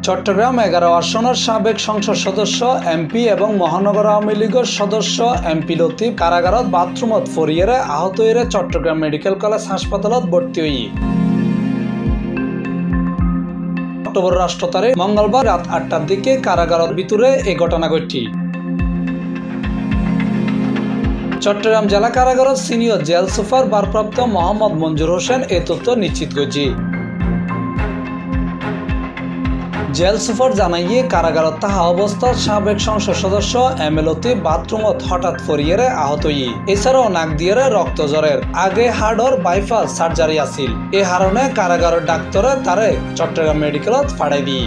চট্টগ্রাম 11 আসনের সাবেক সংসদ সদস্য এমপি এবং মহানগর আওয়ামী লীগের সদস্য এমপি লতিফ কারাগারত বাথরুমত ফরিয়েরে আহত হয়ে চট্টগ্রাম মেডিকেল কলেজ হাসপাতালত ভর্তি হই। অক্টোবর 8 তারিখ মঙ্গলবার রাত 8টার দিকে কারাগারের ভিতরে এই ঘটনা ঘটে। চট্টগ্রাম জেলা কারাগারের সিনিয়র জেল সুপার ভারপ্রাপ্ত মোহাম্মদ মঞ্জুর হোসেন এই তথ্য নিশ্চিত করেছে। জেল সুপার জানাইয়ে কারাগারত তাহা অবস্থায় সাবেক সংসদ সদস্য এম এ লতিফ বাথরুমত হঠাৎ ফরিয়েরে আহত হই। এছাড়াও নাক দিয়ে রক্ত জ্বরের আগে হার্টর বাইপাস সার্জারি আছিল। এ কারণে কারাগারের ডাক্তারে তারে চট্টগ্রাম মেডিকেলত পাঠাই দিয়ে।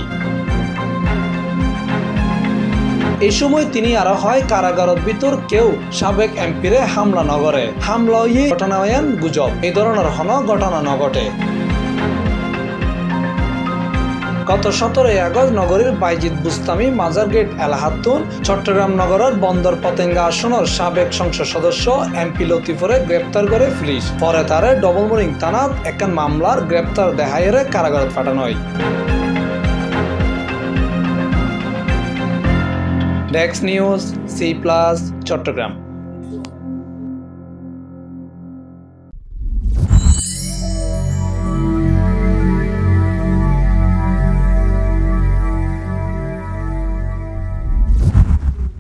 এই সময় তিনি আরো হয় কারাগারের ভিতর কেউ সাবেক এমপিরে হামলা নগরে হামলা হইয়ে ঘটনা হইয়ান গুজব এই ধরনের হন ঘটনা নঘটে। গত 17 আগস্ট নগরীর বাইজিদ বুস্তামি মাজার গেট এলাহাতুন চট্টগ্রাম নগরের বন্দর পতেঙ্গা আসনের সাবেক সংসদ সদস্য এমপি লতিফরে গ্রেপ্তার করে পুলিশ। পরে তারে ডবল মোরিং থানাত একখান মামলার গ্রেপ্তার দেখাইয়ে কারাগারত পাঠানো হয়। Desk news C+ Chittagong.